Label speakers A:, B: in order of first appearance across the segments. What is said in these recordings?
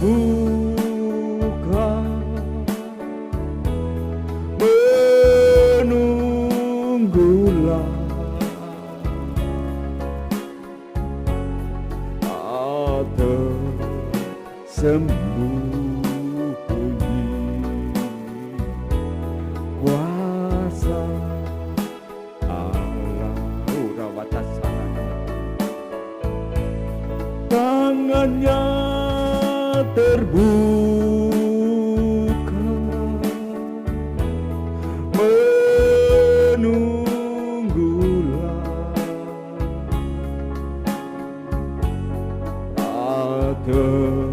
A: terbuka, menunggulah atau sembunyi kuasa Allah. Urawatasana, tangannya terbuka, menunggulah atau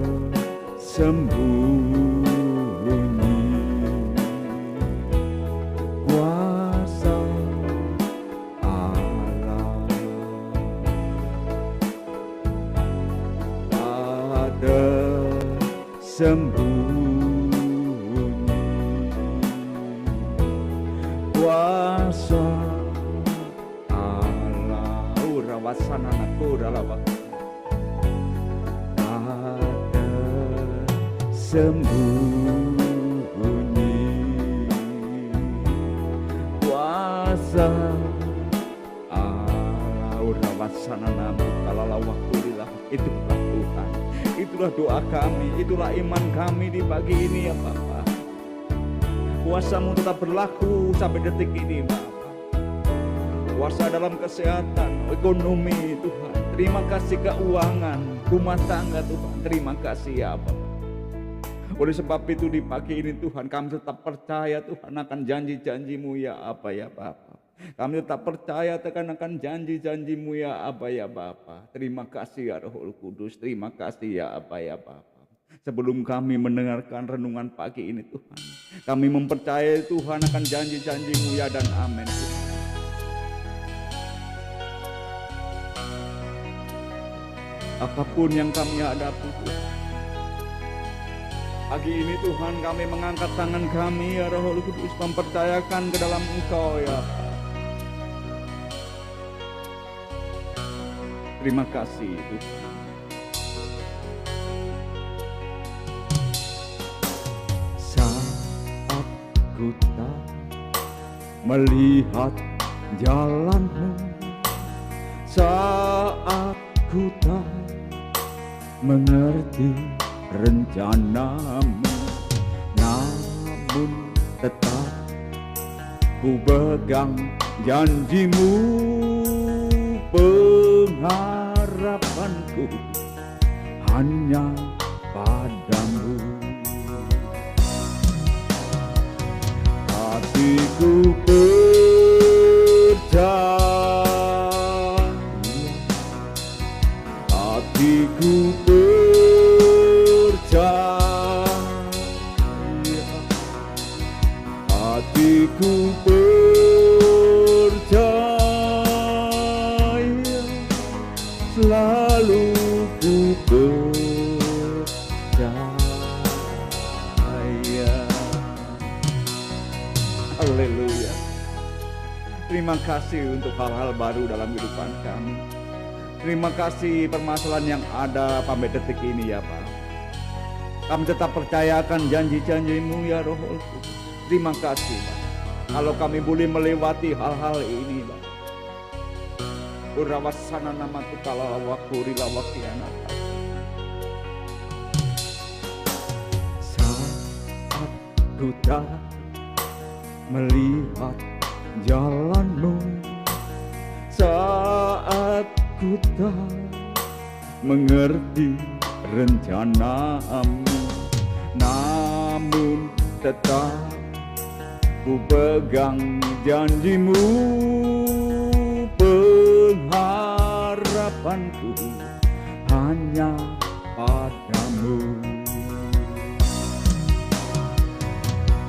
A: sembunyi kuasa Allah. Ada sembunyi kuasa Allah. Urawasana nakuralawa. Ada sembunyi kuasa Allah. Urawasana namu kalalawa kurilah. Itulah Tuhan, itulah doa kami, itulah iman kami di pagi ini ya Bapa. Kuasa-Mu tetap berlaku sampai detik ini Bapa. Kuasa dalam kesehatan, ekonomi Tuhan. Terima kasih keuangan, rumah tangga Tuhan. Terima kasih ya Bapa. Oleh sebab itu di pagi ini Tuhan, kami tetap percaya Tuhan akan janji-janji-Mu ya apa ya Bapa. Kami tetap percaya akan janji-janji-Mu ya apa ya Bapa. Terima kasih ya Roh Kudus, terima kasih ya apa ya Bapa. Sebelum kami mendengarkan renungan pagi ini Tuhan, kami mempercayai Tuhan akan janji-janji-Mu ya dan amin Tuhan. Apapun yang kami hadapi Tuhan, pagi ini Tuhan kami mengangkat tangan kami ya Roh Kudus, mempercayakan ke dalam Engkau ya. Terima kasih Tuhan. Saat ku tak melihat jalan-Mu, saat ku tak mengerti rencana-Mu, namun tetap ku pegang janji-Mu. Pengharapanku hanya padamu. Hatiku percaya, hatiku percaya, hatiku percaya, selalu ku percaya. Haleluya. Terima kasih untuk hal-hal baru dalam kehidupan kami. Terima kasih permasalahan yang ada sampai detik ini ya Pak. Kami tetap percayakan janji-janji-Mu ya Roh Kudus. Terima kasih Pak. Kalau kami boleh melewati hal-hal ini Pak. Urawasana nama tukala wakuri lawakiana. Saat ku tak melihat jalan-Mu, saat ku tak mengerti rencana-Mu, namun tetap ku pegang janji-Mu. Pengharapanku hanya padamu.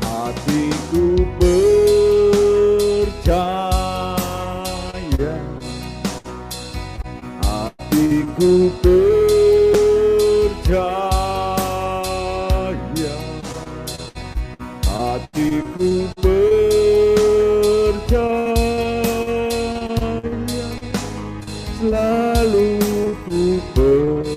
A: Hatiku percaya, hatiku percaya, hatiku percaya, selalu ku percaya.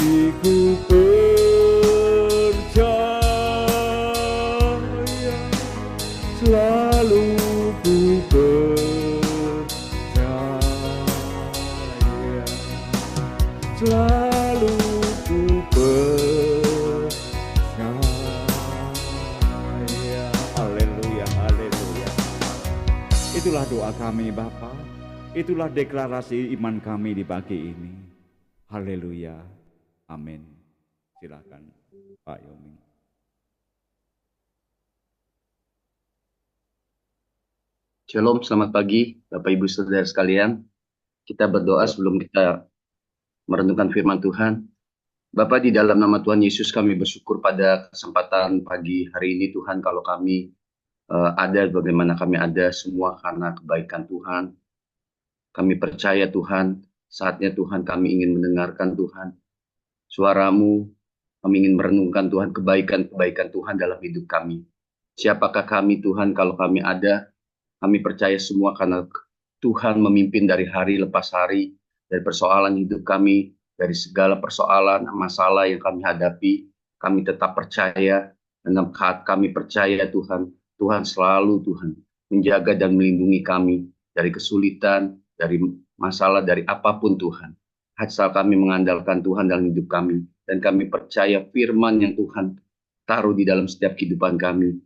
A: hatiku percaya, selalu ku percaya, selalu ku percaya. Haleluya, haleluya. Itulah doa kami Bapa. Itulah deklarasi iman kami di pagi ini. Haleluya. Amin. Silakan Pak Yomi.
B: Shalom, selamat pagi Bapak Ibu Saudara sekalian. Kita berdoa sebelum kita merenungkan firman Tuhan. Bapak, di dalam nama Tuhan Yesus kami bersyukur pada kesempatan pagi hari ini Tuhan, kalau kami ada bagaimana kami ada semua karena kebaikan Tuhan. Kami percaya Tuhan, saatnya Tuhan kami ingin mendengarkan Tuhan suara-Mu, kami ingin merenungkan Tuhan kebaikan-kebaikan Tuhan dalam hidup kami. Siapakah kami Tuhan kalau kami ada? Kami percaya semua karena Tuhan memimpin dari hari lepas hari, dari persoalan hidup kami, dari segala persoalan, masalah yang kami hadapi, kami tetap percaya, dan kami percaya Tuhan, Tuhan selalu Tuhan menjaga dan melindungi kami dari kesulitan, dari masalah, dari apapun Tuhan. Asal kami mengandalkan Tuhan dalam hidup kami, dan kami percaya firman yang Tuhan taruh di dalam setiap kehidupan kami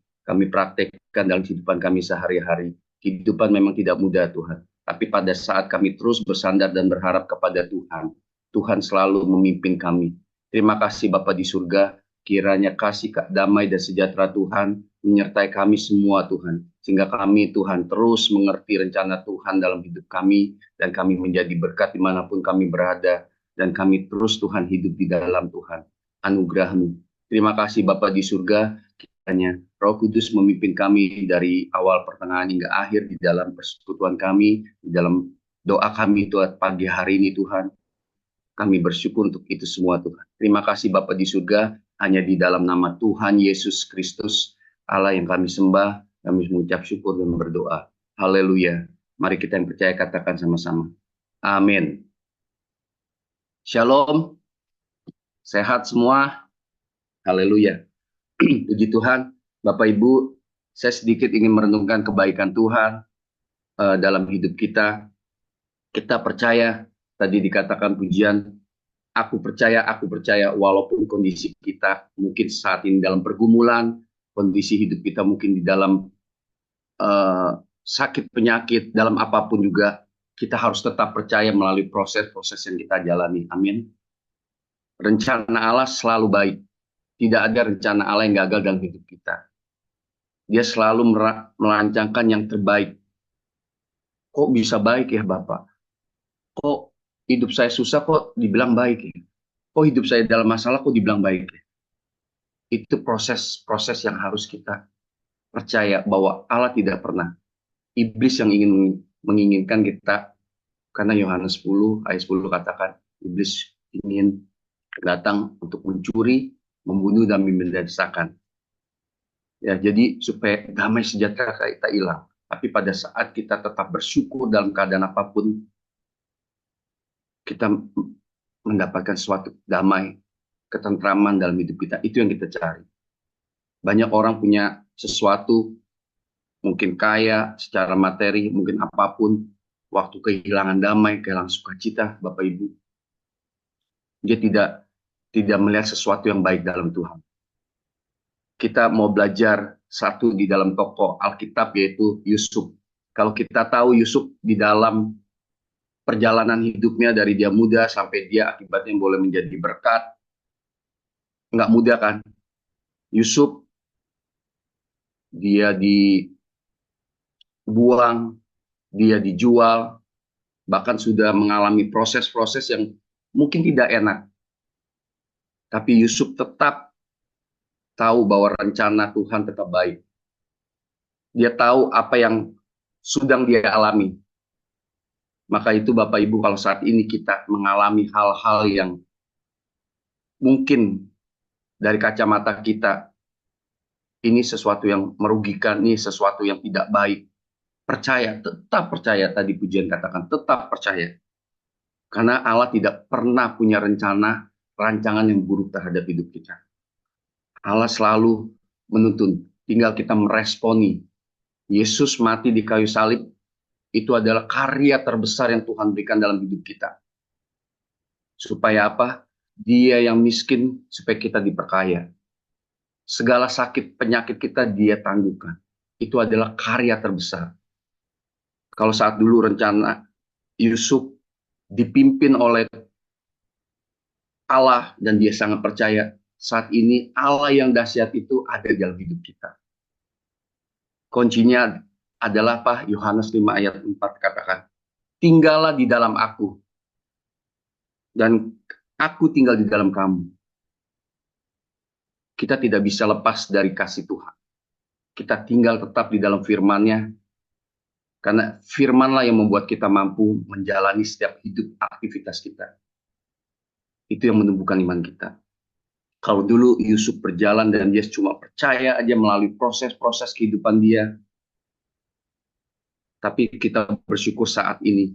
B: praktekkan dalam kehidupan kami sehari-hari. Kehidupan memang tidak mudah Tuhan, tapi pada saat kami terus bersandar dan berharap kepada Tuhan, Tuhan selalu memimpin kami. Terima kasih Bapa di surga, kiranya kasih, damai dan sejahtera Tuhan menyertai kami semua Tuhan, sehingga kami Tuhan terus mengerti rencana Tuhan dalam hidup kami, dan kami menjadi berkat dimanapun kami berada, dan kami terus Tuhan hidup di dalam Tuhan anugerah-Mu. Terima kasih Bapa di surga, kiranya Roh Kudus memimpin kami dari awal, pertengahan, hingga akhir di dalam persekutuan kami, di dalam doa kami Tuhan pagi hari ini Tuhan. Kami bersyukur untuk itu semua Tuhan. Terima kasih Bapa di surga, hanya di dalam nama Tuhan Yesus Kristus, Allah yang kami sembah, kami mengucap syukur dan berdoa. Haleluya. Mari kita yang percaya katakan sama-sama. Amin. Shalom. Sehat semua. Haleluya. Puji Tuhan. Bapak Ibu, saya sedikit ingin merenungkan kebaikan Tuhan dalam hidup kita. Kita percaya, tadi dikatakan pujian, aku percaya, walaupun kondisi kita mungkin saat ini dalam pergumulan, kondisi hidup kita mungkin di dalam sakit penyakit, dalam apapun juga, kita harus tetap percaya melalui proses-proses yang kita jalani. Amin. Rencana Allah selalu baik. Tidak ada rencana Allah yang gagal dalam hidup kita. Dia selalu merancangkan yang terbaik. Kok bisa baik ya Bapak? Kok hidup saya susah kok dibilang baik ya? Kok hidup saya dalam masalah kok dibilang baik ya? Itu proses-proses yang harus kita percaya bahwa Allah tidak pernah. Iblis yang ingin menginginkan kita, karena Yohanes 10 ayat 10 katakan, iblis ingin datang untuk mencuri, membunuh dan membinasakan. Ya, jadi supaya damai sejahtera kita hilang. Tapi pada saat kita tetap bersyukur dalam keadaan apapun, kita mendapatkan suatu damai, ketentraman dalam hidup kita. Itu yang kita cari. Banyak orang punya sesuatu, mungkin kaya secara materi, mungkin apapun, waktu kehilangan damai, kehilangan sukacita, Bapak Ibu, dia tidak melihat sesuatu yang baik dalam Tuhan. Kita mau belajar satu di dalam tokoh Alkitab, yaitu Yusuf. Kalau kita tahu Yusuf di dalam perjalanan hidupnya dari dia muda sampai dia akibatnya boleh menjadi berkat, nggak mudah kan? Yusuf, dia dibuang, dia dijual, bahkan sudah mengalami proses-proses yang mungkin tidak enak. Tapi Yusuf tetap tahu bahwa rencana Tuhan tetap baik. Dia tahu apa yang sedang dia alami. Maka itu Bapak Ibu, kalau saat ini kita mengalami hal-hal yang mungkin dari kacamata kita, ini sesuatu yang merugikan, ini sesuatu yang tidak baik. Percaya, tetap percaya, tadi pujian katakan, tetap percaya. Karena Allah tidak pernah punya rencana rancangan yang buruk terhadap hidup kita. Allah selalu menuntun, tinggal kita meresponi. Yesus mati di kayu salib, itu adalah karya terbesar yang Tuhan berikan dalam hidup kita. Supaya apa? Dia yang miskin, supaya kita diperkaya. Segala sakit penyakit kita dia tangguhkan. Itu adalah karya terbesar. Kalau saat dulu rencana Yusuf dipimpin oleh Allah dan dia sangat percaya, saat ini Allah yang dahsyat itu ada dalam hidup kita. Kuncinya adalah apa? Yohanes 5 ayat 4 katakan, tinggallah di dalam aku, dan aku tinggal di dalam kamu. Kita tidak bisa lepas dari kasih Tuhan. Kita tinggal tetap di dalam firman-Nya, karena firman-lah yang membuat kita mampu menjalani setiap hidup aktivitas kita. Itu yang menumbuhkan iman kita. Kalau dulu Yusuf berjalan dan dia cuma percaya aja melalui proses-proses kehidupan dia, tapi kita bersyukur saat ini,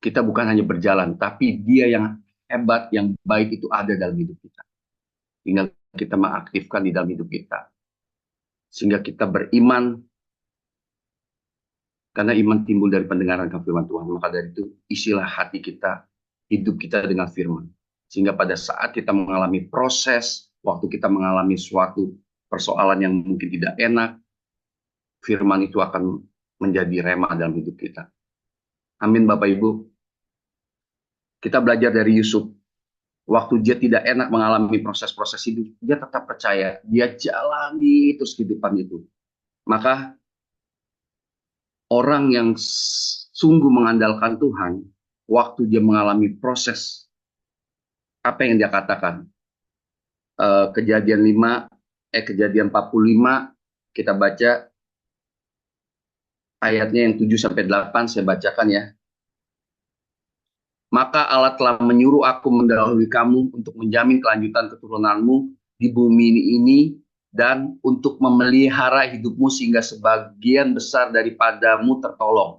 B: kita bukan hanya berjalan, tapi dia yang hebat, yang baik itu ada dalam hidup kita. Tinggal kita mengaktifkan di dalam hidup kita. Sehingga kita beriman, karena iman timbul dari pendengaran firman Tuhan. Maka dari itu, isilah hati kita, hidup kita dengan firman. Sehingga pada saat kita mengalami proses, waktu kita mengalami suatu persoalan yang mungkin tidak enak, firman itu akan menjadi rema dalam hidup kita. Amin Bapak Ibu. Kita belajar dari Yusuf. Waktu dia tidak enak mengalami proses-proses hidup, dia tetap percaya. Dia jalani terus kehidupan itu. Maka orang yang sungguh mengandalkan Tuhan, waktu dia mengalami proses, apa yang dia katakan? Kejadian 45, kita baca ayatnya yang 7-8, saya bacakan ya. Maka Allah telah menyuruh aku mendahului kamu untuk menjamin kelanjutan keturunanmu di bumi ini dan untuk memelihara hidupmu sehingga sebagian besar daripadamu tertolong.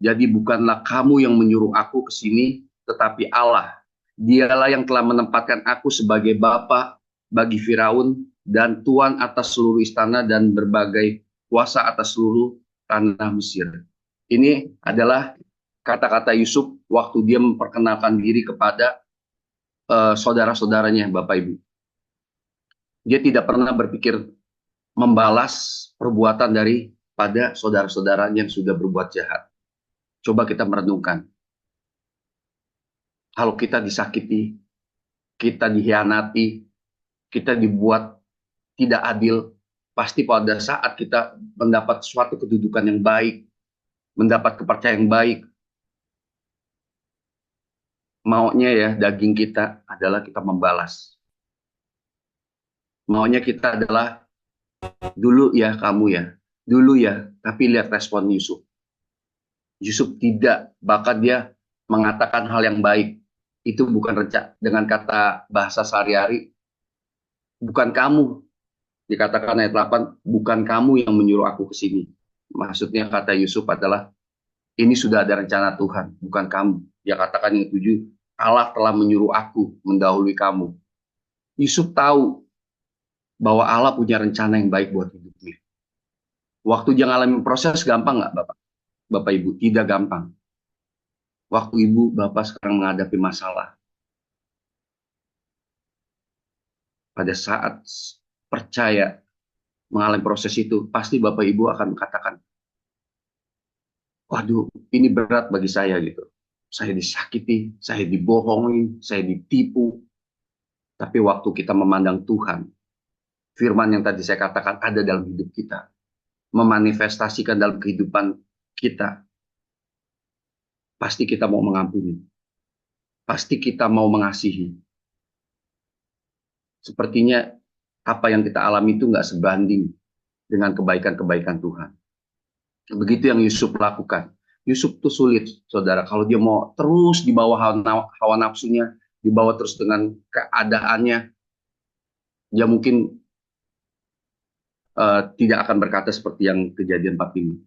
B: Jadi bukanlah kamu yang menyuruh aku ke sini, tetapi Allah. Dialah yang telah menempatkan aku sebagai bapa bagi Firaun dan tuan atas seluruh istana dan berbagai kuasa atas seluruh tanah Mesir. Ini adalah kata-kata Yusuf waktu dia memperkenalkan diri kepada saudara-saudaranya, Bapak Ibu. Dia tidak pernah berpikir membalas perbuatan daripada saudara-saudaranya yang sudah berbuat jahat. Coba kita merenungkan. Kalau kita disakiti, kita dihianati, kita dibuat tidak adil, pasti pada saat kita mendapat suatu kedudukan yang baik, mendapat kepercayaan yang baik, maunya ya daging kita adalah kita membalas. Maunya kita adalah dulu ya kamu ya, dulu ya, tapi lihat respon Yusuf. Yusuf tidak, bahkan dia mengatakan hal yang baik. Itu bukan dengan kata bahasa sehari-hari. Bukan kamu, dikatakan ayat 8, bukan kamu yang menyuruh aku ke sini. Maksudnya kata Yusuf adalah, ini sudah ada rencana Tuhan, bukan kamu. Dia katakan yang 7, Allah telah menyuruh aku mendahului kamu. Yusuf tahu bahwa Allah punya rencana yang baik buat hidupnya. Waktu dia ngalamin proses gampang nggak Bapak Ibu? Tidak gampang. Waktu Ibu Bapak sekarang menghadapi masalah, pada saat percaya mengalami proses itu, pasti Bapak Ibu akan mengatakan, waduh, ini berat bagi saya gitu. Saya disakiti, saya dibohongi, saya ditipu. Tapi waktu kita memandang Tuhan, firman yang tadi saya katakan ada dalam hidup kita, memanifestasikan dalam kehidupan kita, pasti kita mau mengampuni. Pasti kita mau mengasihi. Sepertinya apa yang kita alami itu nggak sebanding dengan kebaikan-kebaikan Tuhan. Begitu yang Yusuf lakukan. Yusuf itu sulit, saudara. Kalau dia mau terus di bawah hawa nafsunya, dibawa terus dengan keadaannya, dia mungkin tidak akan berkata seperti yang kejadian 45.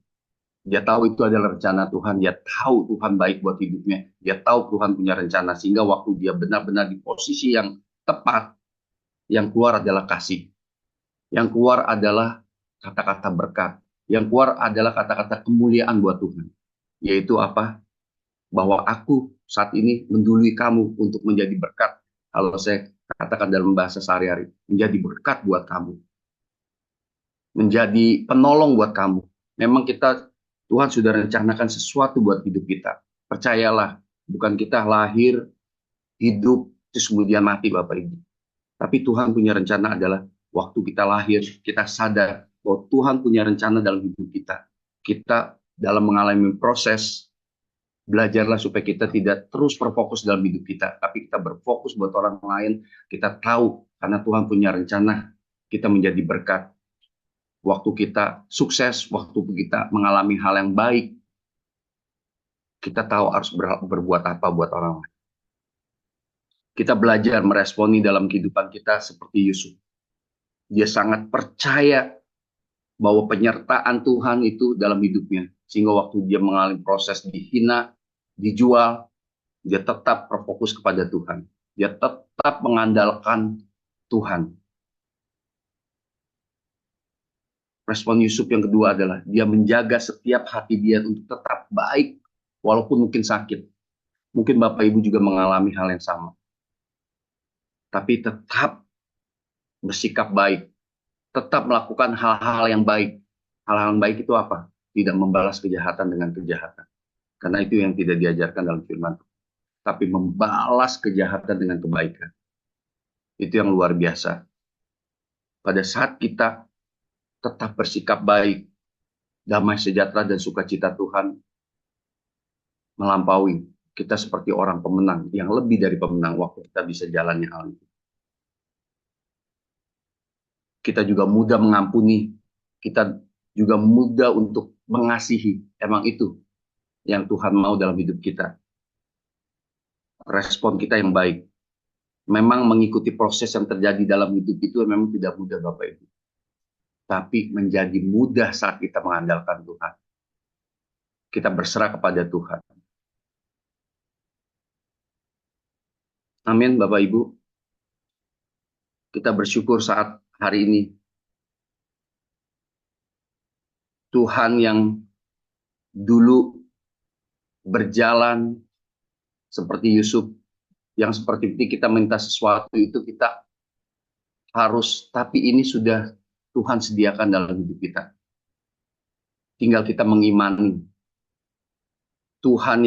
B: Dia tahu itu adalah rencana Tuhan. Dia tahu Tuhan baik buat hidupnya. Dia tahu Tuhan punya rencana. Sehingga waktu dia benar-benar di posisi yang tepat, yang keluar adalah kasih. Yang keluar adalah kata-kata berkat. Yang keluar adalah kata-kata kemuliaan buat Tuhan. Yaitu apa? Bahwa aku saat ini mendului kamu untuk menjadi berkat. Kalau saya katakan dalam bahasa sehari-hari, menjadi berkat buat kamu. Menjadi penolong buat kamu. Memang Tuhan sudah rencanakan sesuatu buat hidup kita. Percayalah, bukan kita lahir, hidup, terus kemudian mati Bapak Ibu. Tapi Tuhan punya rencana adalah waktu kita lahir, kita sadar bahwa Tuhan punya rencana dalam hidup kita. Kita dalam mengalami proses, belajarlah supaya kita tidak terus berfokus dalam hidup kita, tapi kita berfokus buat orang lain. Kita tahu karena Tuhan punya rencana, kita menjadi berkat. Waktu kita sukses, waktu kita mengalami hal yang baik, kita tahu harus berbuat apa buat orang lain. Kita belajar meresponi dalam kehidupan kita seperti Yusuf. Dia sangat percaya bahwa penyertaan Tuhan itu dalam hidupnya. Sehingga waktu dia mengalami proses dihina, dijual, dia tetap berfokus kepada Tuhan. Dia tetap mengandalkan Tuhan. Respon Yusuf yang kedua adalah dia menjaga setiap hati dia untuk tetap baik walaupun mungkin sakit. Mungkin Bapak Ibu juga mengalami hal yang sama. Tapi tetap bersikap baik. Tetap melakukan hal-hal yang baik. Hal-hal yang baik itu apa? Tidak membalas kejahatan dengan kejahatan. Karena itu yang tidak diajarkan dalam firman Tuhan. Tapi membalas kejahatan dengan kebaikan. Itu yang luar biasa. Pada saat kita tetap bersikap baik, damai sejahtera dan sukacita Tuhan melampaui. Kita seperti orang pemenang, yang lebih dari pemenang waktu kita bisa jalani hal itu. Kita juga mudah mengampuni, kita juga mudah untuk mengasihi. Emang itu yang Tuhan mau dalam hidup kita. Respon kita yang baik. Memang mengikuti proses yang terjadi dalam hidup itu memang tidak mudah Bapak Ibu. Tapi menjadi mudah saat kita mengandalkan Tuhan. Kita berserah kepada Tuhan. Amin Bapak Ibu. Kita bersyukur saat hari ini. Tuhan yang dulu berjalan seperti Yusuf, yang seperti itu kita minta sesuatu itu kita harus, tapi ini sudah Tuhan sediakan dalam hidup kita. Tinggal kita mengimani Tuhan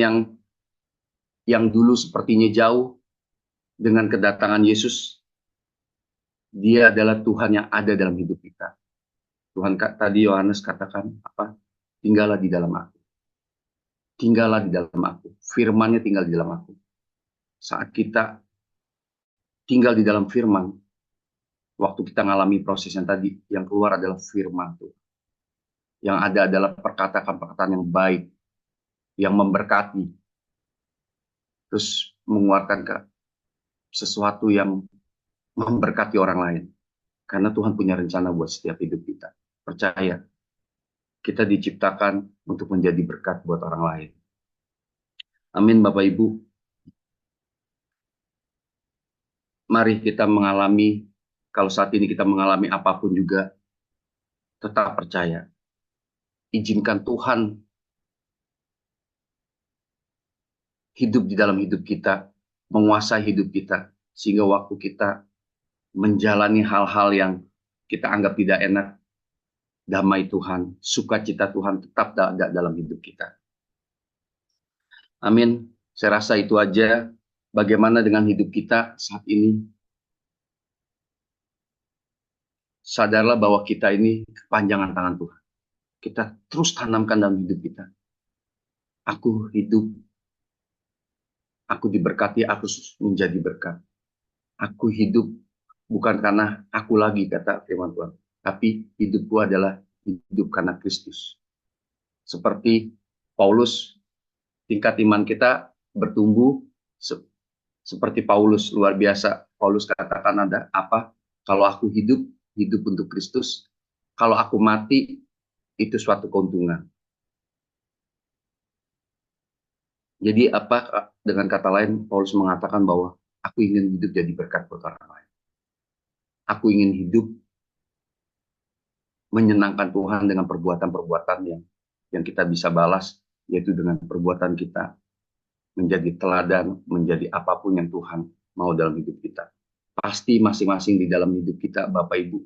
B: yang dulu sepertinya jauh, dengan kedatangan Yesus, dia adalah Tuhan yang ada dalam hidup kita. Tuhan tadi Yohanes katakan apa? Tinggallah di dalam aku. Tinggallah di dalam aku. Firman-Nya tinggal di dalam aku. Saat kita tinggal di dalam firman, waktu kita mengalami proses yang tadi, yang keluar adalah firman Tuhan. Yang ada adalah perkataan-perkataan yang baik, yang memberkati. Terus mengeluarkan sesuatu yang memberkati orang lain. Karena Tuhan punya rencana buat setiap hidup kita. Percaya, kita diciptakan untuk menjadi berkat buat orang lain. Amin Bapak Ibu. Mari kita mengalami, kalau saat ini kita mengalami apapun juga, tetap percaya. Izinkan Tuhan hidup di dalam hidup kita, menguasai hidup kita, sehingga waktu kita menjalani hal-hal yang kita anggap tidak enak, damai Tuhan, sukacita Tuhan tetap ada dalam hidup kita. Amin. Saya rasa itu aja. Bagaimana dengan hidup kita saat ini? Sadarlah bahwa kita ini kepanjangan tangan Tuhan. Kita terus tanamkan dalam hidup kita. Aku hidup, aku diberkati, aku menjadi berkat. Aku hidup bukan karena aku lagi, kata firman Tuhan. Tapi hidupku adalah hidup karena Kristus. Seperti Paulus, tingkat iman kita bertumbuh seperti Paulus, luar biasa. Paulus katakan ada apa? Kalau aku hidup, hidup untuk Kristus. Kalau aku mati, itu suatu keuntungan. Jadi apa dengan kata lain Paulus mengatakan bahwa aku ingin hidup jadi berkat buat orang lain. Aku ingin hidup menyenangkan Tuhan dengan perbuatan-perbuatan yang kita bisa balas, yaitu dengan perbuatan kita menjadi teladan, menjadi apapun yang Tuhan mau dalam hidup kita. Pasti masing-masing di dalam hidup kita, Bapak Ibu,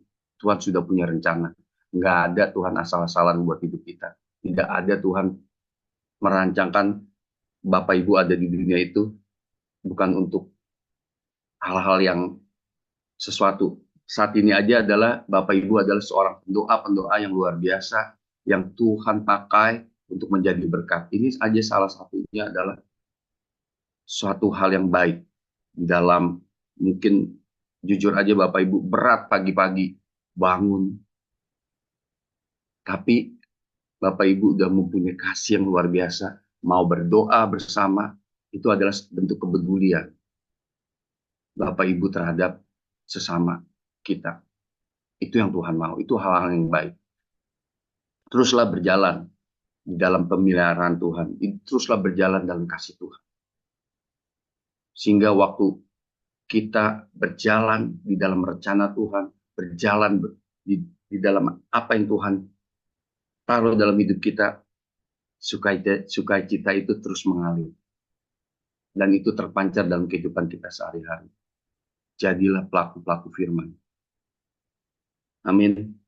B: Tuhan sudah punya rencana. Nggak ada Tuhan asal-asalan buat hidup kita. Tidak ada Tuhan merancangkan Bapak Ibu ada di dunia itu bukan untuk hal-hal yang sesuatu. Saat ini aja adalah Bapak Ibu adalah seorang pendoa-pendoa yang luar biasa yang Tuhan pakai untuk menjadi berkat. Ini aja salah satunya adalah suatu hal yang baik di dalam mungkin jujur aja Bapak Ibu berat pagi-pagi bangun, tapi Bapak Ibu udah mempunyai kasih yang luar biasa, mau berdoa bersama, itu adalah bentuk kepedulian Bapak Ibu terhadap sesama kita. Itu yang Tuhan mau, itu hal-hal yang baik. Teruslah berjalan di dalam pemeliharaan Tuhan, teruslah berjalan dalam kasih Tuhan. Sehingga waktu kita berjalan di dalam rencana Tuhan, berjalan di dalam apa yang Tuhan taruh dalam hidup kita, sukacita itu terus mengalir. Dan itu terpancar dalam kehidupan kita sehari-hari. Jadilah pelaku-pelaku firman. Amin.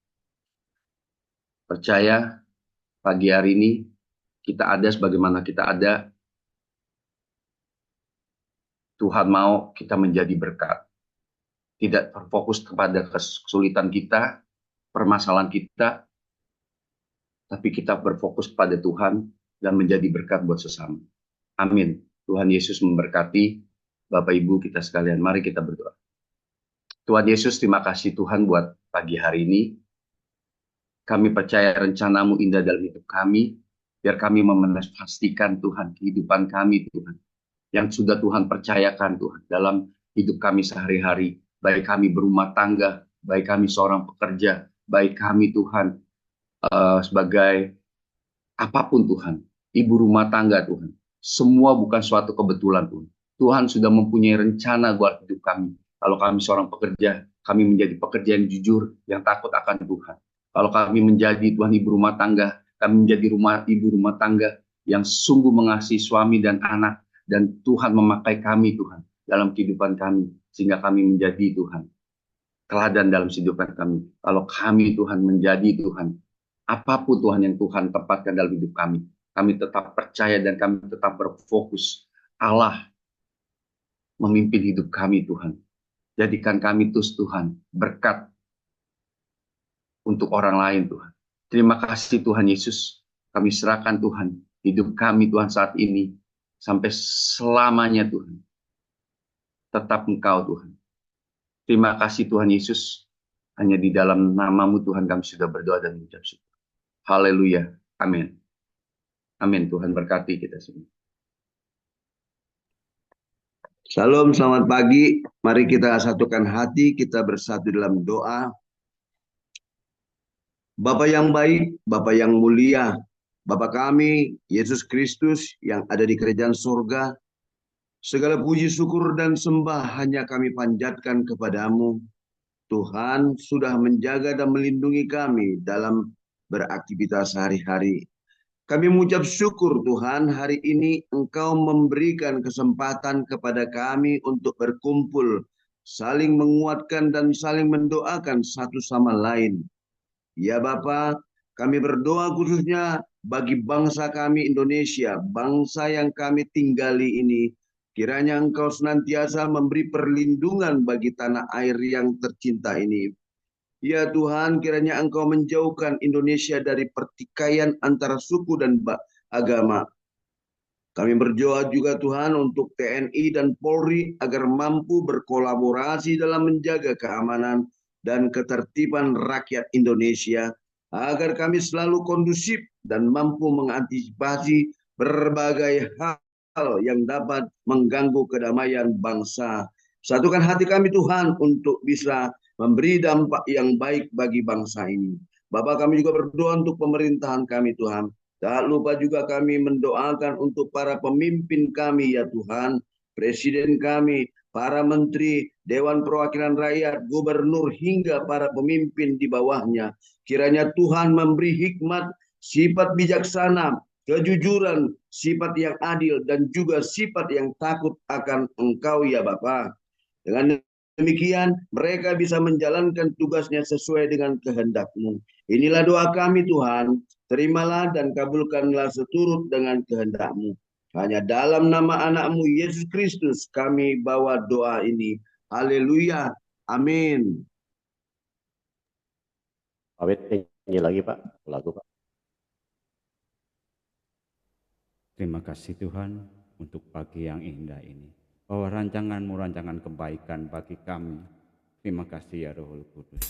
B: Percaya pagi hari ini kita ada sebagaimana kita ada. Tuhan mau kita menjadi berkat. Tidak terfokus kepada kesulitan kita, permasalahan kita, tapi kita berfokus pada Tuhan dan menjadi berkat buat sesama. Amin. Tuhan Yesus memberkati Bapak Ibu kita sekalian. Mari kita berdoa. Tuhan Yesus, terima kasih Tuhan buat pagi hari ini. Kami percaya rencana-Mu indah dalam hidup kami, biar kami memanifestasikan Tuhan, kehidupan kami Tuhan, yang sudah Tuhan percayakan Tuhan, dalam hidup kami sehari-hari, baik kami berumah tangga, baik kami seorang pekerja, baik kami Tuhan, sebagai apapun Tuhan, ibu rumah tangga Tuhan, semua bukan suatu kebetulan Tuhan. Tuhan sudah mempunyai rencana buat hidup kami. Kalau kami seorang pekerja, kami menjadi pekerja yang jujur, yang takut akan Tuhan. Kalau kami menjadi Tuhan ibu rumah tangga, kami menjadi ibu rumah tangga yang sungguh mengasihi suami dan anak, dan Tuhan memakai kami Tuhan dalam kehidupan kami, sehingga kami menjadi Tuhan teladan dalam kehidupan kami. Kalau kami Tuhan menjadi Tuhan, apapun Tuhan yang Tuhan tempatkan dalam hidup kami, kami tetap percaya dan kami tetap berfokus. Allah memimpin hidup kami Tuhan. Jadikan kami terus Tuhan berkat untuk orang lain Tuhan. Terima kasih Tuhan Yesus. Kami serahkan Tuhan hidup kami Tuhan saat ini sampai selamanya Tuhan. Tetap Engkau Tuhan. Terima kasih Tuhan Yesus. Hanya di dalam nama-Mu Tuhan kami sudah berdoa dan mengucap syukur. Haleluya. Amin. Amin. Tuhan berkati kita semua.
C: Shalom, selamat pagi. Mari kita satukan hati, kita bersatu dalam doa. Bapa yang baik, Bapa yang mulia, Bapa kami, Yesus Kristus yang ada di kerajaan surga, segala puji syukur dan sembah hanya kami panjatkan kepadamu. Tuhan sudah menjaga dan melindungi kami dalam beraktivitas sehari-hari. Kami mengucap syukur Tuhan, hari ini Engkau memberikan kesempatan kepada kami untuk berkumpul, saling menguatkan dan saling mendoakan satu sama lain. Ya Bapa, kami berdoa khususnya bagi bangsa kami Indonesia, bangsa yang kami tinggali ini. Kiranya Engkau senantiasa memberi perlindungan bagi tanah air yang tercinta ini. Ya Tuhan, kiranya Engkau menjauhkan Indonesia dari pertikaian antara suku dan agama. Kami berdoa juga Tuhan untuk TNI dan Polri agar mampu berkolaborasi dalam menjaga keamanan dan ketertiban rakyat Indonesia, agar kami selalu kondusif dan mampu mengantisipasi berbagai hal yang dapat mengganggu kedamaian bangsa. Satukan hati kami Tuhan untuk bisa memberi dampak yang baik bagi bangsa ini. Bapak, kami juga berdoa untuk pemerintahan kami Tuhan. Tak lupa juga kami mendoakan untuk para pemimpin kami ya Tuhan, presiden kami, para menteri, Dewan Perwakilan Rakyat, gubernur hingga para pemimpin di bawahnya. Kiranya Tuhan memberi hikmat, sifat bijaksana, kejujuran, sifat yang adil, dan juga sifat yang takut akan Engkau ya Bapa. Dengan demikian mereka bisa menjalankan tugasnya sesuai dengan kehendak-Mu. Inilah doa kami Tuhan, terimalah dan kabulkanlah seturut dengan kehendak-Mu. Hanya dalam nama anak-Mu Yesus Kristus kami bawa doa ini. Haleluya. Amin.
D: Awet nyanyi lagi Pak, lagu Pak.
A: Terima kasih Tuhan untuk pagi yang indah ini. Bahwa rancangan-Mu rancangan kebaikan bagi kami. Terima kasih ya Roh Kudus.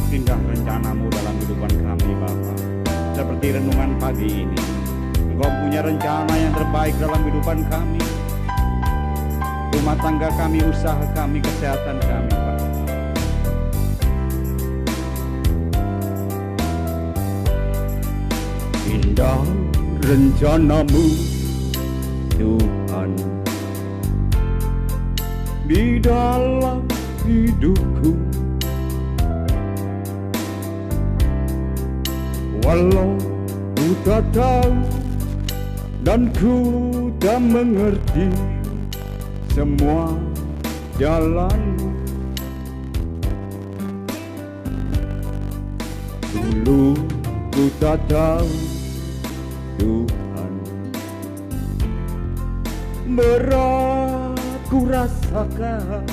A: Indah rencana-Mu dalam kehidupan kami Bapa. Seperti renungan pagi ini. Engkau punya rencana yang terbaik dalam kehidupan kami. Rumah tangga kami, usaha kami, kesehatan kami Bapa. Indah rencana-Mu Tuhan di dalam hidupku. Walau ku tak tahu dan ku tak mengerti semua jalan-Mu. Dulu ku tak tahu Tuhan, berat ku rasakan,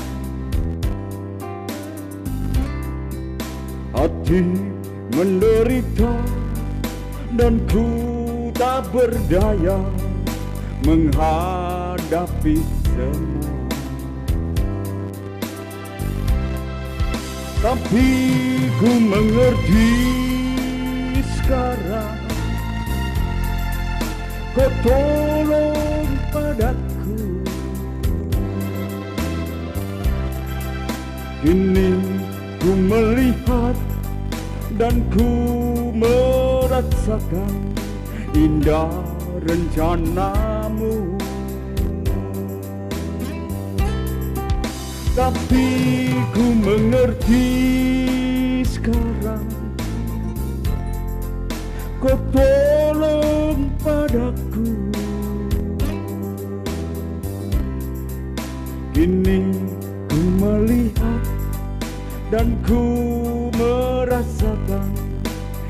A: hati menderita dan ku tak berdaya menghadapi semua. Tapi ku mengerti sekarang, Kau tolong padaku. Kini ku melihat dan ku merasakan indah rencana-Mu. Tapi ku mengerti sekarang, Kau tolong padaku. Kini ku melihat dan ku merasakan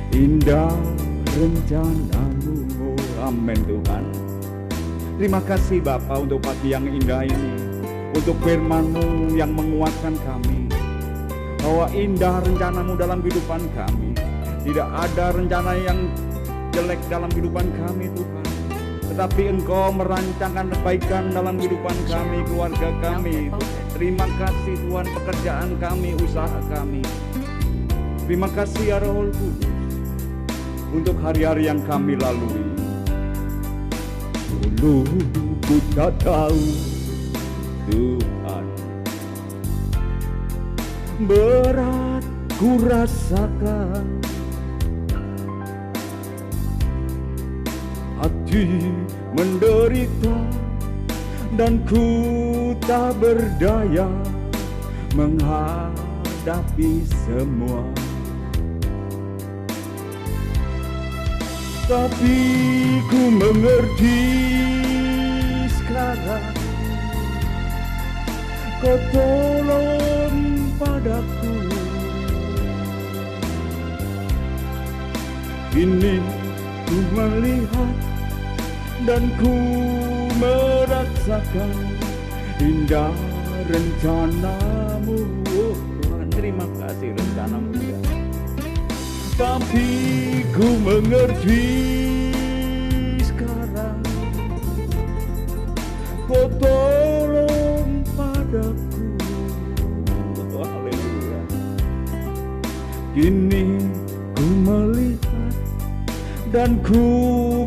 A: indah rencana-Mu. Amin Tuhan. Terima kasih Bapa untuk pagi yang indah ini, untuk firman-Mu yang menguatkan kami, bahwa indah rencana-Mu dalam kehidupan kami. Tidak ada rencana yang jelek dalam kehidupan kami Tuhan, tetapi Engkau merancangkan kebaikan dalam kehidupan kami, keluarga kami. Terima kasih Tuhan, pekerjaan kami, usaha kami. Terima kasih ya Roh Kudus untuk hari-hari yang kami lalui. Dulu ku tak tahu Tuhan, berat ku rasakan, hati menderita dan ku tak berdaya menghadapi semua. Tapi ku mengerti sekarang, Kau tolong padaku. Kini ku melihat dan ku merasakan indah rencana-Mu. Oh Tuhan, terima kasih rencana-Mu ya. Tapi ku mengerti sekarang, Kau tolong padaku. Oh, haleluya. Kini ku melihat dan ku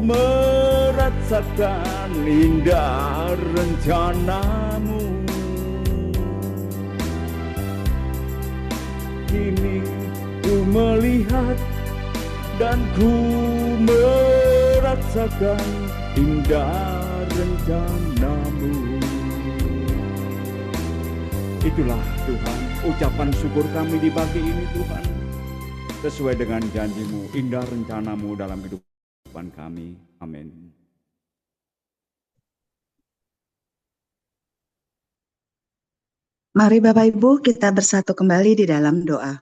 A: merasakan indah rencana-Mu. kini ku melihat dan ku merasakan indah rencanamu. Itulah Tuhan, ucapan syukur kami di pagi ini Tuhan. Sesuai dengan janji-Mu, indah rencana-Mu dalam kehidupan kami. Amin.
E: Mari Bapak Ibu kita bersatu kembali di dalam doa.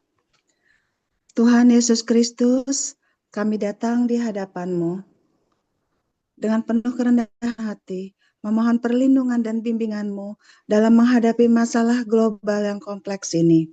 E: Tuhan Yesus Kristus, kami datang di hadapan-Mu dengan penuh kerendahan hati, memohon perlindungan dan bimbingan-Mu dalam menghadapi masalah global yang kompleks ini.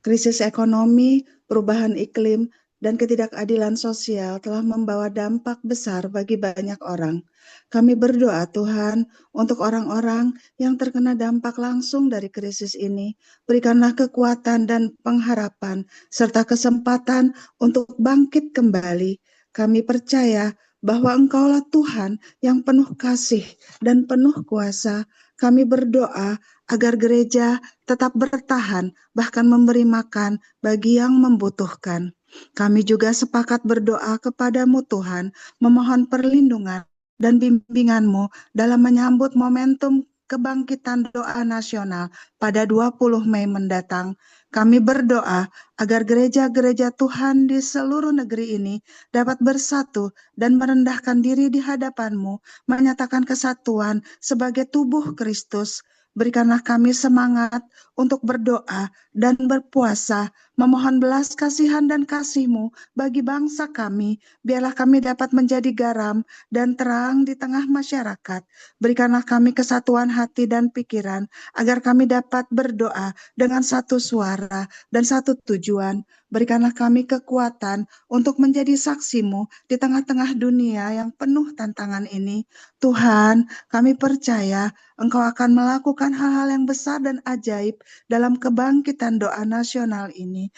E: Krisis ekonomi, perubahan iklim, dan ketidakadilan sosial telah membawa dampak besar bagi banyak orang. Kami berdoa Tuhan untuk orang-orang yang terkena dampak langsung dari krisis ini. Berikanlah kekuatan dan pengharapan serta kesempatan untuk bangkit kembali. Kami percaya bahwa Engkaulah Tuhan yang penuh kasih dan penuh kuasa. Kami berdoa agar gereja tetap bertahan, bahkan memberi makan bagi yang membutuhkan. Kami juga sepakat berdoa kepadamu Tuhan, memohon perlindungan dan bimbingan-Mu dalam menyambut momentum kebangkitan doa nasional pada 20 Mei mendatang. Kami berdoa agar gereja-gereja Tuhan di seluruh negeri ini dapat bersatu dan merendahkan diri di hadapan-Mu, menyatakan kesatuan sebagai tubuh Kristus. Berikanlah kami semangat untuk berdoa dan berpuasa, memohon belas kasihan dan kasih-Mu bagi bangsa kami. Biarlah kami dapat menjadi garam dan terang di tengah masyarakat. Berikanlah kami kesatuan hati dan pikiran, agar kami dapat berdoa dengan satu suara dan satu tujuan. Berikanlah kami kekuatan untuk menjadi saksi-Mu di tengah-tengah dunia yang penuh tantangan ini. Tuhan, kami percaya Engkau akan melakukan hal-hal yang besar dan ajaib dalam kebangkitan doa nasional ini.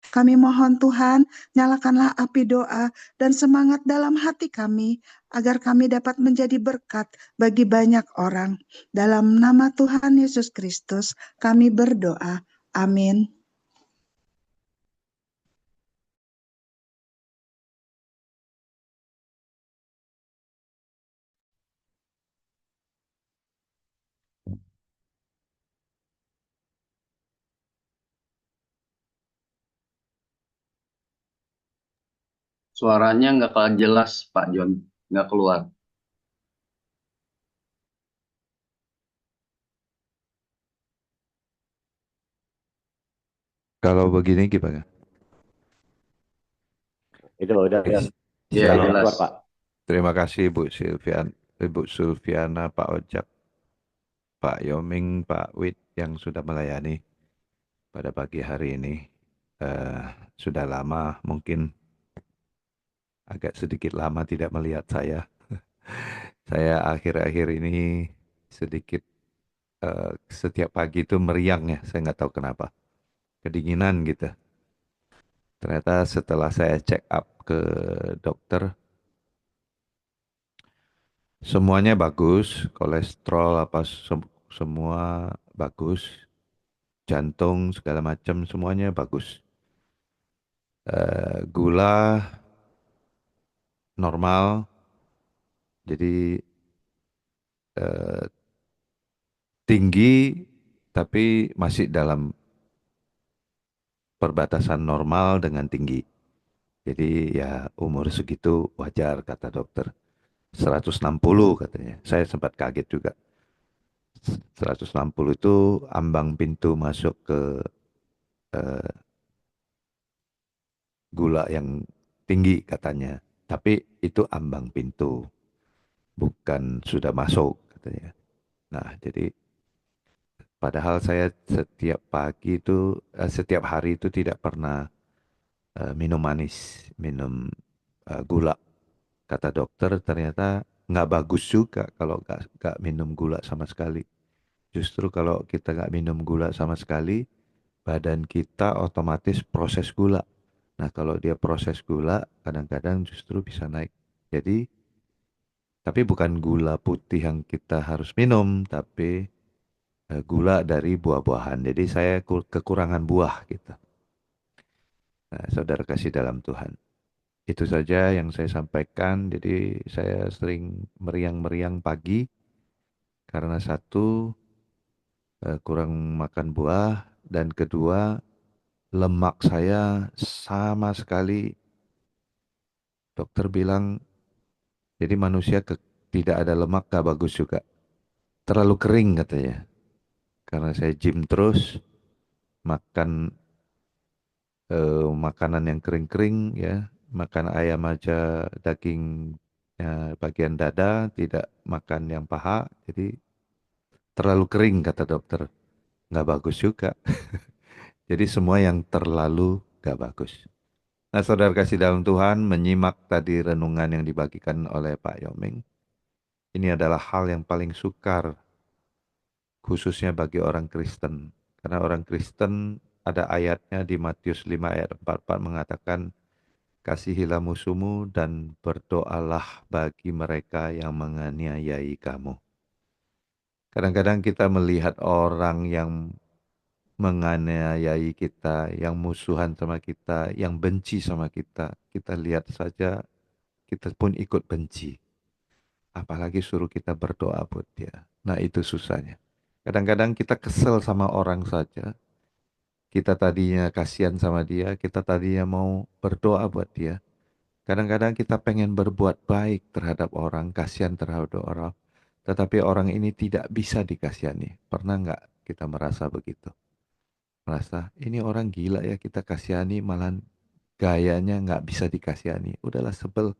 E: Kami mohon Tuhan, nyalakanlah api doa dan semangat dalam hati kami, agar kami dapat menjadi berkat bagi banyak orang. Dalam nama Tuhan Yesus Kristus, kami berdoa. Amin.
B: Suaranya nggak kalah jelas, Pak John. Nggak keluar.
F: Kalau begini gimana?
D: Itu udah
B: Iya,
D: suaranya
B: jelas.
D: keluar, Pak.
F: Terima kasih Ibu Sulfiana, Pak Ojak, Pak Yoming, Pak Wid yang sudah melayani pada pagi hari ini. Sudah lama, mungkin agak sedikit lama tidak melihat saya. Saya akhir-akhir ini sedikit setiap pagi itu meriang ya, saya nggak tahu kenapa. Kedinginan gitu. Ternyata setelah saya check up ke dokter, semuanya bagus, kolesterol apa semua bagus, jantung segala macam semuanya bagus. Gula normal, jadi tinggi tapi masih dalam perbatasan normal dengan tinggi. Jadi ya umur segitu wajar kata dokter. 160 katanya. Saya sempat kaget juga. 160 itu ambang pintu masuk ke gula yang tinggi katanya. Tapi itu ambang pintu, bukan sudah masuk katanya. Nah, jadi padahal saya setiap pagi itu, setiap hari itu tidak pernah minum manis, minum gula. Kata dokter ternyata nggak bagus juga kalau nggak minum gula sama sekali. Justru kalau kita nggak minum gula sama sekali, badan kita otomatis proses gula. Nah kalau dia proses gula, kadang-kadang justru bisa naik. Jadi, tapi bukan gula putih yang kita harus minum, tapi gula dari buah-buahan. Jadi saya kekurangan buah gitu. Nah, saudara kasih dalam Tuhan. Itu saja yang saya sampaikan. Jadi saya sering meriang-meriang pagi karena satu, kurang makan buah, dan kedua, lemak saya sama sekali. Dokter bilang, jadi manusia tidak ada lemak gak bagus juga. Terlalu kering katanya. Karena saya gym terus, makan makanan yang kering-kering ya, makan ayam aja daging bagian dada, tidak makan yang paha, jadi terlalu kering kata dokter. Nggak bagus juga. Jadi semua yang terlalu nggak bagus. Nah, saudara kasih dalam Tuhan, menyimak tadi renungan yang dibagikan oleh Pak Yoming. Ini adalah hal yang paling sukar, khususnya bagi orang Kristen. Karena orang Kristen ada ayatnya di Matius 5 ayat 44 mengatakan, kasihilah musuhmu dan berdoalah bagi mereka yang menganiayai kamu. Kadang-kadang kita melihat orang yang menganiayai kita, yang musuhan sama kita, yang benci sama kita. Kita lihat saja, kita pun ikut benci. Apalagi suruh kita berdoa buat dia. Nah, itu susahnya. Kadang-kadang kita kesel sama orang saja. Kita tadinya kasihan sama dia, kita tadinya mau berdoa buat dia. Kadang-kadang kita pengen berbuat baik terhadap orang, kasihan terhadap orang. Tetapi orang ini tidak bisa dikasihani. Pernah nggak kita merasa begitu? Merasa, ini orang gila ya, kita kasihani malah gayanya nggak bisa dikasihani. Udahlah sebel,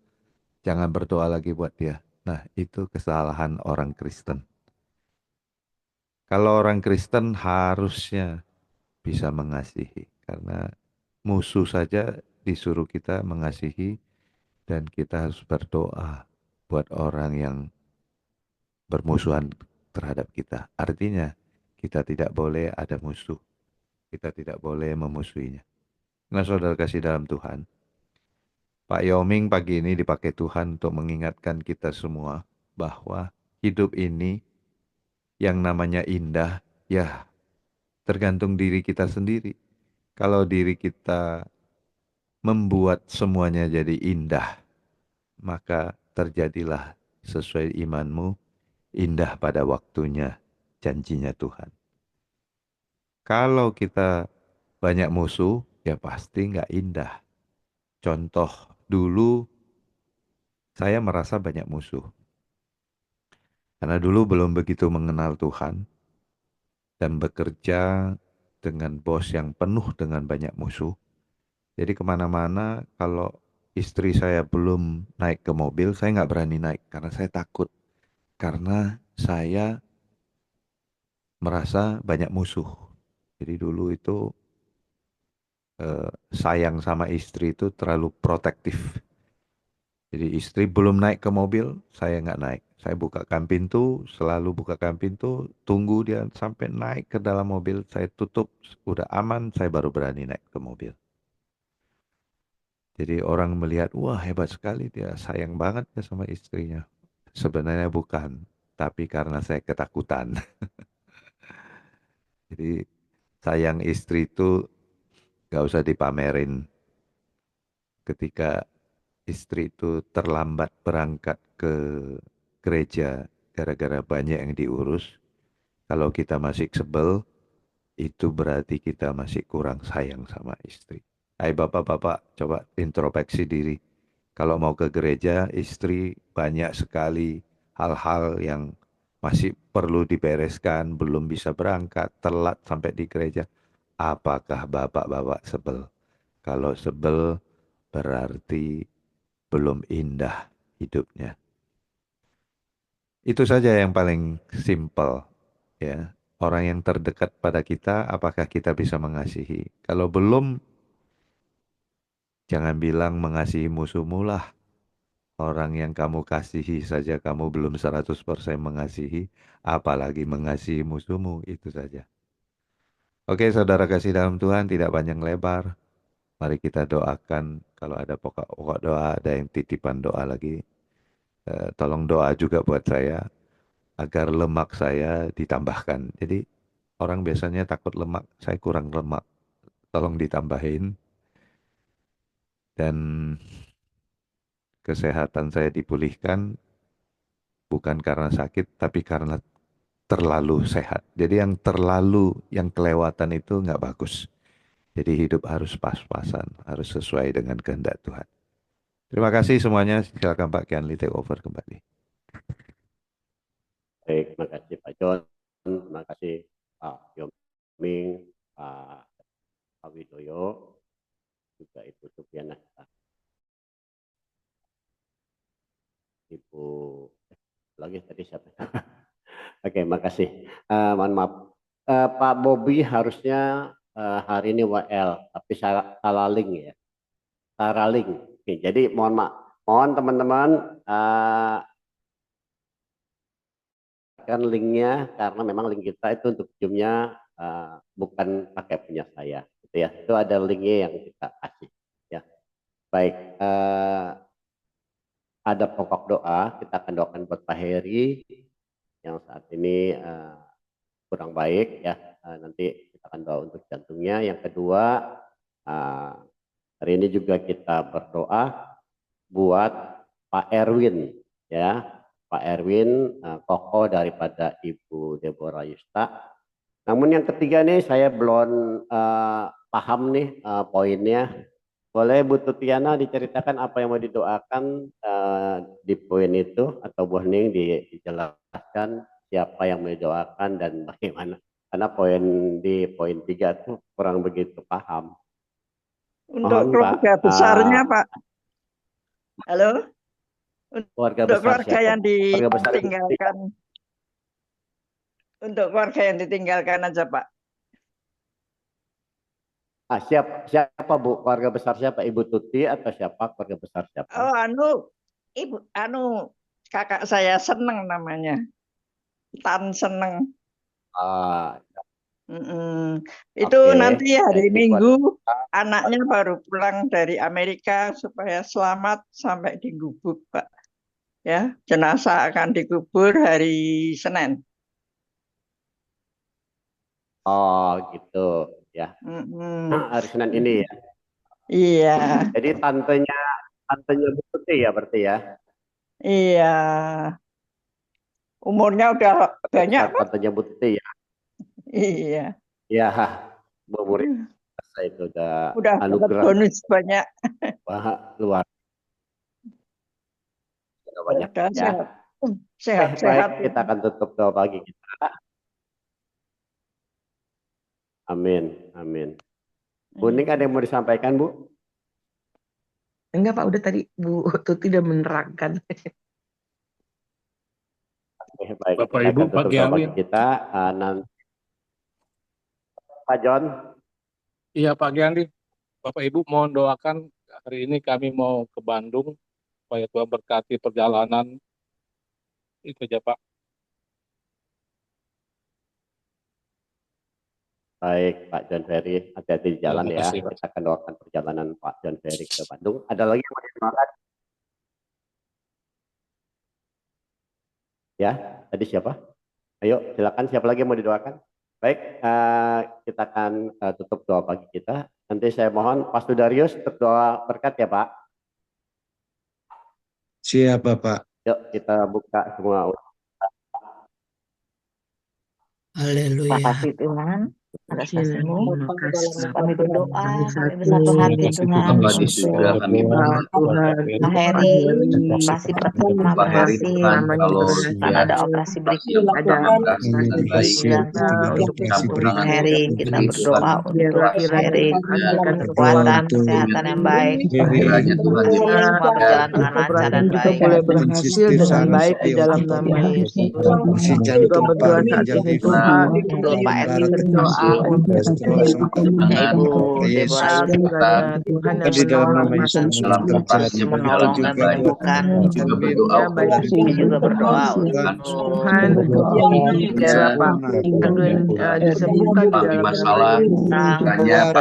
F: jangan berdoa lagi buat dia. Nah, itu kesalahan orang Kristen. Kalau orang Kristen harusnya bisa mengasihi. Karena musuh saja disuruh kita mengasihi, dan kita harus berdoa buat orang yang bermusuhan terhadap kita. Artinya, kita tidak boleh ada musuh. Kita tidak boleh memusuhinya. Nah, saudara kasih dalam Tuhan, Pak Yoming pagi ini dipakai Tuhan untuk mengingatkan kita semua bahwa hidup ini yang namanya indah, ya tergantung diri kita sendiri. Kalau diri kita membuat semuanya jadi indah, maka terjadilah sesuai imanmu, indah pada waktunya, janjinya Tuhan. Kalau kita banyak musuh, ya pasti nggak indah. Contoh, dulu saya merasa banyak musuh. Karena dulu belum begitu mengenal Tuhan, dan bekerja dengan bos yang penuh dengan banyak musuh. Jadi kemana-mana kalau istri saya belum naik ke mobil, saya nggak berani naik karena saya takut. Karena saya merasa banyak musuh. Jadi dulu itu sayang sama istri itu terlalu protektif. Jadi istri belum naik ke mobil, saya nggak naik. Saya bukakan pintu, selalu bukakan pintu, tunggu dia sampai naik ke dalam mobil, saya tutup, udah aman, saya baru berani naik ke mobil. Jadi orang melihat, wah hebat sekali dia, sayang banget ya sama istrinya. Sebenarnya bukan, tapi karena saya ketakutan. Jadi sayang istri itu gak usah dipamerin. Ketika istri itu terlambat berangkat ke gereja gara-gara banyak yang diurus, kalau kita masih sebel, itu berarti kita masih kurang sayang sama istri. Hai bapak-bapak, coba introspeksi diri. Kalau mau ke gereja, istri banyak sekali hal-hal yang masih perlu dibereskan, belum bisa berangkat, telat sampai di gereja. Apakah bapak-bapak sebel? Kalau sebel, berarti belum indah hidupnya. Itu saja yang paling simpel, ya. Orang yang terdekat pada kita, apakah kita bisa mengasihi? Kalau belum, jangan bilang mengasihi musuhmu lah. Orang yang kamu kasihi saja kamu belum 100% mengasihi, apalagi mengasihi musuhmu, itu saja. Oke, saudara kasih dalam Tuhan, tidak panjang lebar. Mari kita doakan, kalau ada pokok-pokok doa, ada yang titipan doa lagi. Tolong doa juga buat saya, agar lemak saya ditambahkan. Jadi orang biasanya takut lemak, saya kurang lemak. Tolong ditambahin Dan kesehatan saya dipulihkan bukan karena sakit, tapi karena terlalu sehat. Jadi yang terlalu, yang kelewatan itu nggak bagus. Jadi hidup harus pas-pasan, harus sesuai dengan kehendak Tuhan. Terima kasih semuanya. Silakan Pak Kianli take over kembali.
D: Baik, terima kasih Pak John, terima kasih Pak Yoming, Pak Widoyo, juga Ibu Supiana, Ibu lagi tadi siapa? Oke, makasih. Mohon maaf, Pak Bobi harusnya hari ini WL, tapi salah link ya, salah link. Oke, jadi mohon maaf, mohon teman-teman kan linknya, karena memang link kita itu untuk Zoom-nya bukan pakai punya saya, gitu ya. Itu ada linknya yang kita kasih, ya. Baik, ada pokok doa, kita akan doakan buat Pak Heri yang saat ini kurang baik, ya. Nanti kita akan doa untuk jantungnya. Yang kedua, hari ini juga kita berdoa buat Pak Erwin, ya. Pak Erwin, kokoh daripada Ibu Deborah Yusta. Namun yang ketiga nih saya belum paham nih poinnya. Boleh Bu Tutiana diceritakan apa yang mau didoakan di poin itu, atau Bu Hening dijelaskan siapa yang mau didoakan dan bagaimana. Karena di poin 3 itu kurang begitu paham.
G: Untuk keluarga besarnya Pak. Halo?
D: Keluarga
G: untuk
D: besar
G: keluarga
D: siapa?
G: yang ditinggalkan, untuk keluarga yang ditinggalkan aja Pak.
D: Siapa Bu? Keluarga besar siapa? Ibu Tuti atau siapa? Keluarga besar siapa?
G: Oh, kakak saya Seneng namanya, Tan Seneng. Itu nanti hari Minggu anaknya baru pulang dari Amerika supaya selamat sampai di Gubuk Pak. Ya, jenazah akan dikubur hari Senin.
D: Oh gitu ya. Hari Senin ini ya.
G: Iya.
D: Jadi tantenya Bu Tuti ya berarti ya.
G: Iya. Umurnya udah banyak Pak.
D: Tantenya Bu Tuti ya.
G: Iya.
D: Ya, umurnya itu udah
G: anugerah. Bonus banyak.
D: Wah, luar. Banyak ya.
G: Sehat.
D: Baik, kita akan tutup doa pagi kita. Amin. Bu Ning ada yang mau disampaikan Bu?
H: Enggak Pak, udah tadi Bu Tuti udah menerangkan.
D: Oke, baik.
I: Bapak Ibu, Pak Giawi.
D: Kita nanti Pak John.
I: Iya Pak Giandi. Bapak Ibu mohon doakan, hari ini kami mau ke Bandung supaya Tuhan berkati perjalanan. Itu aja Pak.
D: Baik Pak John Ferry, hati-hati di jalan ya. Kita akan doakan perjalanan Pak John Ferry ke Bandung. Ada lagi yang mau didoakan? Ya, tadi siapa? Ayo silakan, siapa lagi yang mau didoakan? Baik, kita akan tutup doa pagi kita. Nanti saya mohon Pak Sudarius untuk doa berkat ya Pak.
J: Siap Bapak.
D: Yuk kita buka semua.
H: Haleluya.
K: Terima kasih Tuhan. Atas kasih-Mu,
H: Kami
K: berdoa, kami bersatu hati Tuhan.
B: Di surga kami
K: Pak Heri, operasi pertama berhasil. Dan ada operasi berikut, ada untuk Pak Heri. Kita berdoa untuk Pak Heri, kekuatan, kesehatan yang baik. Semua berjalan dengan lancar dan baik.
J: Berhasil dengan baik di dalam nama Yesus. Juga berdoa saat ini Tuhan,
K: Pak Erwin berdoa untuk Ibu Deborah
J: Tuhan yang dalam nama Yesus
K: menolong dan menyembuhkan. Kami juga berdoa untuk
J: Tuhan biarlah Pak Erwin disembuhkan di dalam masalah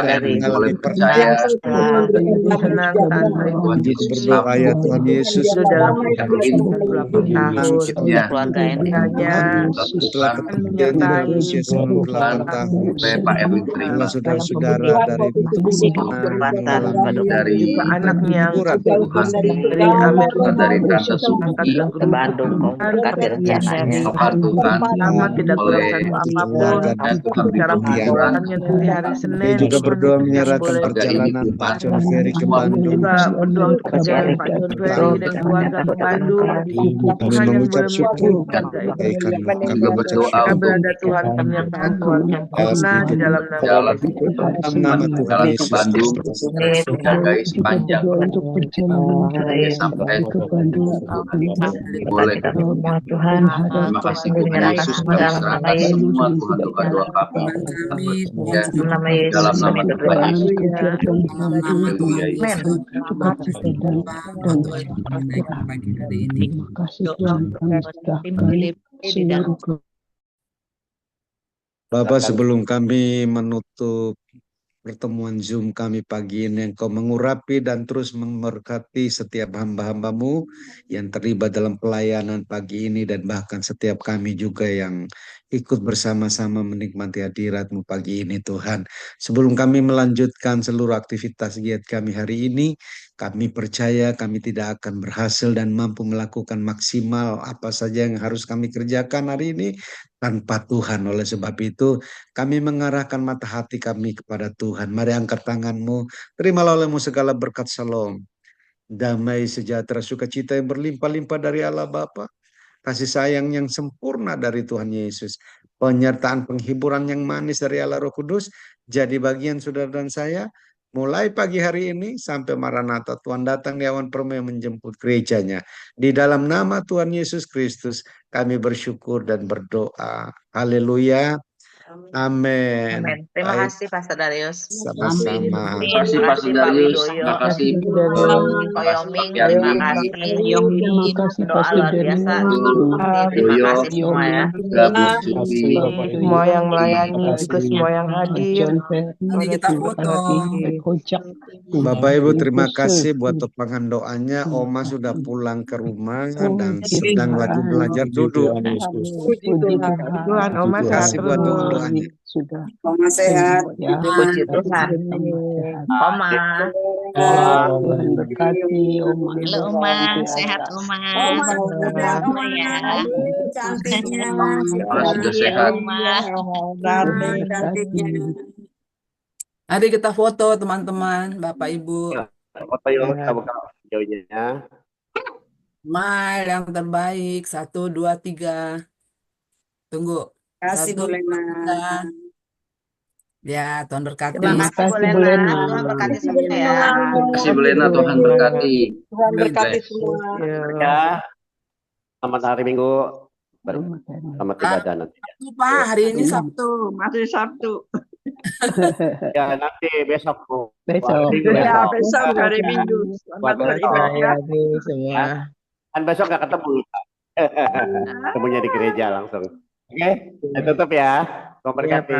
K: dari
J: percaya senang tanpa itu berdoa ya Tuhan Yesus itu dalam 98 tahun
K: keluarga ini
J: setelah kepergian dalam usia 98 tahun
B: supaya Pak Erwin terima
F: saudara-saudara dari
K: kekuatan
B: dari
H: juga anaknya yang
F: Tuhan
H: dari Amerika
B: dari Tante
H: angkat
B: Suki
H: ke
K: ke Bandung, kau berkati rencananya.
B: Bapak Tuhan
H: sama tidak kurang
B: oleh
H: satu apapun
B: Tuhan
H: cara
B: berikan
H: pengeluarannya nanti hari
F: Saya
H: Senin
F: juga berdoa
H: yang
F: menyerahkan
H: boleh
F: perjalanan
B: Tuhan.
F: Pak John Ferry ke
B: Semua
F: Bandung.
H: juga berdoa untuk perjalanan Pak John Ferry dan keluarga ke Bandung.
F: Kami
H: Tuhan yang
F: mengucap
H: boleh
F: syukur
H: menjaga itu.
F: kebaikan
B: Kami juga berdoa
H: Kita
B: untuk
H: berada Tuhan kami yang Tuhan yang sempurna di dalam nama
B: jalan
F: dalam nama Tuhan
B: jalan ke
F: Yesus
B: Bandung
F: Kristus.
B: jagai sepanjang sampai Tuhan boleh
K: Semua Tuhan,
B: terima kasih Tuhan
K: menyerahkan
B: Yesus
K: semua
B: kami
K: dalam nama
B: serahkan
K: Yesus.
B: semua Tuhan doa kami ya
K: Dalam nama Yesus
B: dalam nama
K: kami
B: Tuhan
K: berdoa.
B: Yesus
G: Haleluya.
B: haleluya
K: Amin.
F: Bapak, sebelum kami menutup pertemuan Zoom kami pagi ini, Engkau mengurapi dan terus memberkati setiap hamba-hambamu yang terlibat dalam pelayanan pagi ini, dan bahkan setiap kami juga yang ikut bersama-sama menikmati hadirat-Mu pagi ini Tuhan. Sebelum kami melanjutkan seluruh aktivitas giat kami hari ini, kami percaya kami tidak akan berhasil dan mampu melakukan maksimal apa saja yang harus kami kerjakan hari ini tanpa Tuhan. Oleh sebab itu, kami mengarahkan mata hati kami kepada Tuhan. Mari angkat tanganmu, terimalah olehmu segala berkat shalom, damai, sejahtera, sukacita yang berlimpah-limpah dari Allah Bapa, kasih sayang yang sempurna dari Tuhan Yesus, penyertaan penghiburan yang manis dari Allah Roh Kudus, jadi bagian saudara dan saya, mulai pagi hari ini sampai Maranatha Tuhan datang di awan permai menjemput gerejanya. Di dalam nama Tuhan Yesus Kristus, kami bersyukur dan berdoa. Haleluya. Amin.
K: Amin. Terima
F: Baik,
K: kasih Pastor Darius.
F: sama-sama.
B: terima kasih Pak
K: Pak
B: Darius
K: Widoyo.
B: terima kasih
K: Ko Yoming, terima kasih. Doa luar biasa. Terima
B: Doyo
K: kasih semua ya.
B: Bu Sufi
H: semua yang melayani juga semua yang hadir.
J: Nanti kita foto.
F: Bapak Ibu, terima kasih buat topangan doanya. Oma sudah pulang ke rumah dan sedang lagi belajar duduk.
J: Puji Tuhan.
H: Tuhan Oma
F: Terima
H: sehat
F: kasih buat
H: terus.
F: doanya.
J: Oma sehat.
K: Puji Tuhan. Oma.
J: Tuhan berkati Oma.
K: Halo Oma, sehat Oma.
J: Sehat
K: Oma ya.
J: cantiknya.
B: Oma sudah
K: Iya
B: sehat
K: Oma.
J: Cantiknya. Mari kita foto teman-teman, Bapak Ibu.
D: Foto yuk, kita buka videonya.
J: Smile yang terbaik. 1, 2, 3. Tunggu.
G: Kasih
J: 1,
G: Bu
J: 2,
G: Lena.
J: 3. Ya, Tuhan berkati.
K: Terima kasih Bu Lena. Tuhan berkati semua ya.
B: terima kasih Bu Lena Tuhan berkati
G: Tuhan
B: God
G: berkati
B: bless.
G: semua.
D: Ya, selamat hari Minggu. Selamat ibadah nanti.
J: Sabtu, Pak. Hari ini Sabtu.
G: Masih Sabtu.
D: Ya, nanti besok Bu.
G: Ya, besok hari Minggu. Selamat beribadah.
H: Semua.
D: Kan besok nggak ketemu. Ketemunya di gereja langsung. Oke, saya tutup ya. Tuhan berkati.